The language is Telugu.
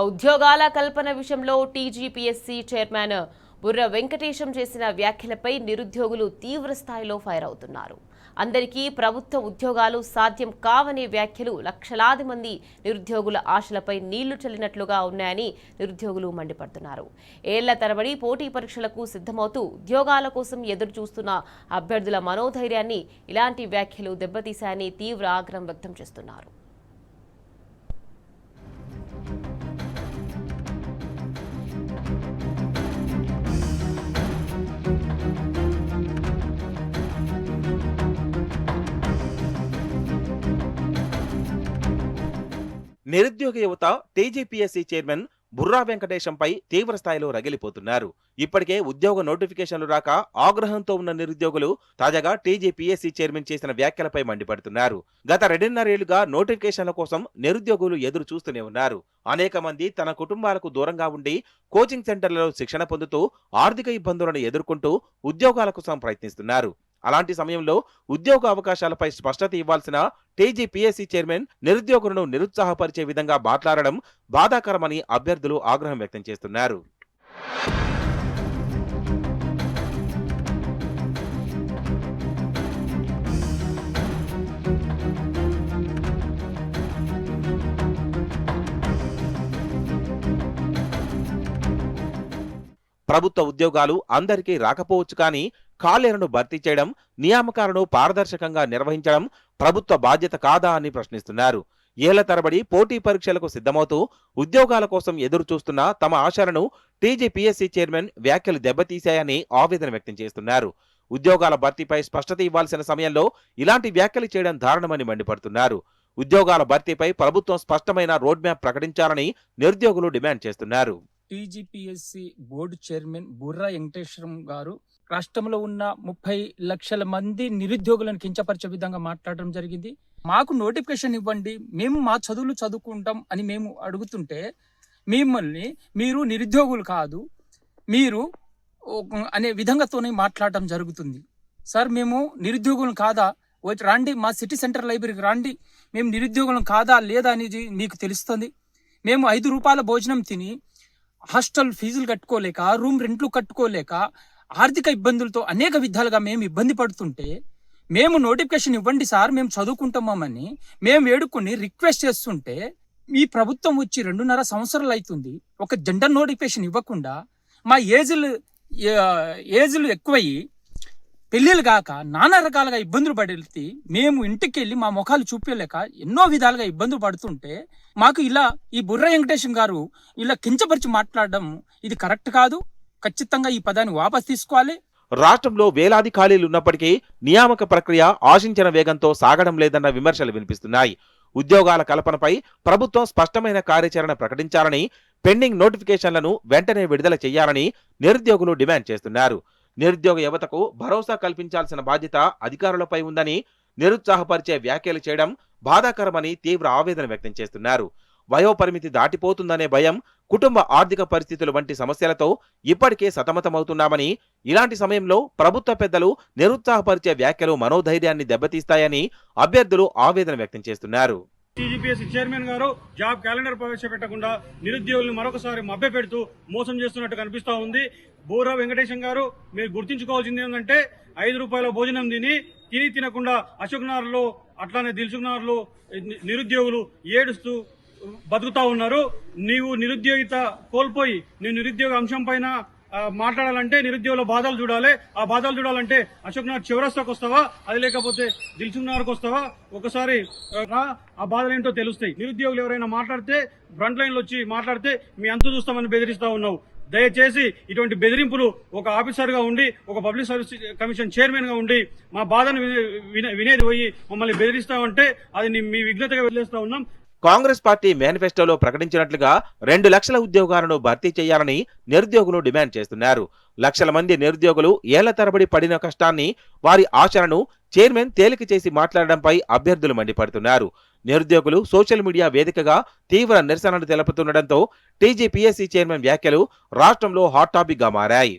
ఉద్యోగాల కల్పన విషయంలో టీజీపీఎస్సీ చైర్మన్ బుర్ర వెంకటేశం చేసిన వ్యాఖ్యలపై నిరుద్యోగులు తీవ్ర స్థాయిలో ఫైర్ అవుతున్నారు. అందరికీ ప్రభుత్వ ఉద్యోగాలు సాధ్యం కావనే వ్యాఖ్యలు లక్షలాది మంది నిరుద్యోగుల ఆశలపై నీళ్లు చల్లినట్లుగా ఉన్నాయని నిరుద్యోగులు మండిపడుతున్నారు. ఏళ్ల తరబడి పోటీ పరీక్షలకు సిద్ధమవుతూ ఉద్యోగాల కోసం ఎదురు చూస్తున్న అభ్యర్థుల మనోధైర్యాన్ని ఇలాంటి వ్యాఖ్యలు దెబ్బతీశాయని తీవ్ర ఆగ్రహం వ్యక్తం చేస్తున్నారు. నిరుద్యోగ యువత టీజీపీఎస్సీ చైర్మన్ బుర్రా వెంకటేశంపై తీవ్ర స్థాయిలో రగిలిపోతున్నారు. ఇప్పటికే ఉద్యోగ నోటిఫికేషన్లు రాక ఆగ్రహంతో ఉన్న నిరుద్యోగులు తాజాగా టీజీపీఎస్సీ చైర్మన్ చేసిన వ్యాఖ్యలపై మండిపడుతున్నారు. గత 2.5 ఏళ్లుగా నోటిఫికేషన్ల కోసం నిరుద్యోగులు ఎదురు చూస్తూనే ఉన్నారు. అనేక మంది తన కుటుంబాలకు దూరంగా ఉండి కోచింగ్ సెంటర్లలో శిక్షణ పొందుతూ ఆర్థిక ఇబ్బందులను ఎదుర్కొంటూ ఉద్యోగాల కోసం ప్రయత్నిస్తున్నారు. అలాంటి సమయంలో ఉద్యోగ అవకాశాలపై స్పష్టత ఇవ్వాల్సిన టీజీపీఎస్సీ చైర్మన్ నిరుద్యోగులను నిరుత్సాహపరిచే విధంగా మాట్లాడడం బాధాకరమని అభ్యర్థులు ఆగ్రహం వ్యక్తం చేస్తున్నారు. ప్రభుత్వ ఉద్యోగాలు అందరికీ రాకపోవచ్చు, కానీ ఖాళీలను భర్తీ చేయడం, నియామకాలను పారదర్శకంగా నిర్వహించడం ప్రభుత్వ బాధ్యత కాదా అని ప్రశ్నిస్తున్నారు. ఏళ్ల తరబడి పోటీ పరీక్షలకు సిద్ధమవుతూ ఉద్యోగాల కోసం ఎదురు చూస్తున్న తమ ఆశలను టీజీపీఎస్సీ చైర్మన్ వ్యాఖ్యలు దెబ్బతీశాయని ఆవేదన వ్యక్తం చేస్తున్నారు. ఉద్యోగాల భర్తీపై స్పష్టత ఇవ్వాల్సిన సమయంలో ఇలాంటి వ్యాఖ్యలు చేయడం దారుణమని మండిపడుతున్నారు. ఉద్యోగాల భర్తీపై ప్రభుత్వం స్పష్టమైన రోడ్ మ్యాప్ ప్రకటించాలని నిరుద్యోగులు డిమాండ్ చేస్తున్నారు. టీజీపీఎస్సీ బోర్డు చైర్మన్ బుర్రా వెంకటేశ్వరం గారు రాష్ట్రంలో ఉన్న 30 లక్షల మంది నిరుద్యోగులను కించపరిచే విధంగా మాట్లాడడం జరిగింది. మాకు నోటిఫికేషన్ ఇవ్వండి, మేము మా చదువులు చదువుకుంటాం అని మేము అడుగుతుంటే మిమ్మల్ని మీరు నిరుద్యోగులు కాదు మీరు అనే విధంగాతోనే మాట్లాడడం జరుగుతుంది. సార్, మేము నిరుద్యోగులు కాదా? రండి, మా సిటీ సెంటర్ లైబ్రరీకి రండి, మేము నిరుద్యోగులం కాదా లేదా అనేది మీకు తెలుస్తుంది. మేము 5 రూపాయల భోజనం తిని హాస్టల్ ఫీజులు కట్టుకోలేక, రూమ్ రెంట్లు కట్టుకోలేక, ఆర్థిక ఇబ్బందులతో అనేక విధాలుగా మేము ఇబ్బంది పడుతుంటే మేము నోటిఫికేషన్ ఇవ్వండి సార్, మేము చదువుకుంటామని మేము వేడుకొని రిక్వెస్ట్ చేస్తుంటే ఈ ప్రభుత్వం వచ్చి 2.5 సంవత్సరాలు అవుతుంది. ఒక జెండర్ నోటిఫికేషన్ ఇవ్వకుండా మా ఏజ్లు ఎక్కువయ్యి పెళ్ళిళ్ళు కాక నానా రకాలుగా ఇబ్బందులు పడి మేము ఇంటికి వెళ్ళి మా ముఖాలు చూపించలేక ఎన్నో విధాలుగా ఇబ్బందులు పడుతుంటే మాకు ఇలా ఈ బుర్ర వెంకటేశం గారు ఇలా కించపరిచి మాట్లాడడం ఇది కరెక్ట్ కాదు. ఖచ్చితంగా ఈ పదాన్ని వాపస్ తీసుకోవాలి. రాష్ట్రంలో వేలాది ఖాళీలు ఉన్నప్పటికీ నియామక ప్రక్రియ ఆశించిన వేగంతో సాగడం లేదన్న విమర్శలు వినిపిస్తున్నాయి. ఉద్యోగాల కల్పనపై ప్రభుత్వం స్పష్టమైన కార్యాచరణ ప్రకటించాలని, పెండింగ్ నోటిఫికేషన్లను వెంటనే విడుదల చేయాలని నిరుద్యోగులు డిమాండ్ చేస్తున్నారు. నిరుద్యోగ యువతకు భరోసా కల్పించాల్సిన బాధ్యత అధికారులపై ఉందని నిరుత్సాహపరిచే వ్యాఖ్యలు చేయడం బాధాకరమని తీవ్ర ఆవేదన వ్యక్తం చేస్తున్నారు. వయోపరిమితి దాటిపోతుందనే భయం, కుటుంబ ఆర్థిక పరిస్థితులు వంటి సమస్యలతో ఇప్పటికే సతమతమవుతున్నామని, ఇలాంటి సమయంలో ప్రభుత్వ పెద్దలు నిరుత్సాహపరిచే వ్యాఖ్యలు మనోధైర్యాన్ని దెబ్బతీస్తాయని అభ్యర్థులు ఆవేదన వ్యక్తం చేస్తున్నారు. టీజీపీఎస్సీ చైర్మన్ గారు జాబ్ క్యాలెండర్ ప్రవేశపెట్టకుండా నిరుద్యోగులను మరొకసారి మభ్యపెడుతూ మోసం చేస్తున్నట్టు కనిపిస్తా ఉంది. బుర్రా వెంకటేశం గారు, మీరు గుర్తించుకోవాల్సింది ఏంటంటే 5 రూపాయల భోజనం తినకుండా అశోక్ నగర్లో అట్లానే దిల్సుఖ్ నగర్లో నిరుద్యోగులు ఏడుస్తూ బతుకుతా ఉన్నారు. నీవు నిరుద్యోగిత కోల్పోయి నీ నిరుద్యోగ అంశం పైన మాట్లాడాలంటే నిరుద్యోగుల బాధలు చూడాలి. ఆ బాధలు చూడాలంటే అశోక్ నగర్ చివరస్తాకు వస్తావా, అది లేకపోతే దిల్సుఖ్ నగర్కి వస్తావా, ఒకసారి ఆ బాధలు ఏంటో తెలుస్తాయి. నిరుద్యోగులు ఎవరైనా మాట్లాడితే ఫ్రంట్ లైన్లో వచ్చి మాట్లాడితే మీ అంతు చూస్తామని బెదిరిస్తా ఉన్నావు. దయచేసి ఇటువంటి బెదిరింపులు ఒక ఆఫీసర్ గా ఉండి, ఒక పబ్లిక్ సర్వీస్ కమిషన్ చైర్మన్ గా ఉండి మా బాధను వినేది పోయి మమ్మల్ని బెదిరిస్తామంటే అది మీ విఘ్నతగా వదిలేస్తా ఉన్నాం. కాంగ్రెస్ పార్టీ మేనిఫెస్టోలో ప్రకటించినట్లుగా 2 లక్షల ఉద్యోగాలను భర్తీ చేయాలని నిరుద్యోగులు డిమాండ్ చేస్తున్నారు. లక్షల మంది నిరుద్యోగులు ఏళ్ల తరబడి పడిన కష్టాన్ని, వారి ఆశలను చైర్మన్ తేలిక చేసి మాట్లాడడంపై అభ్యర్థులు మండిపడుతున్నారు. నిరుద్యోగులు సోషల్ మీడియా వేదికగా తీవ్ర నిరసనలు తెలుపుతుండటంతో టీజీపీఎస్సీ చైర్మన్ వ్యాఖ్యలు రాష్ట్రంలో హాట్ టాపిక్ గా మారాయి.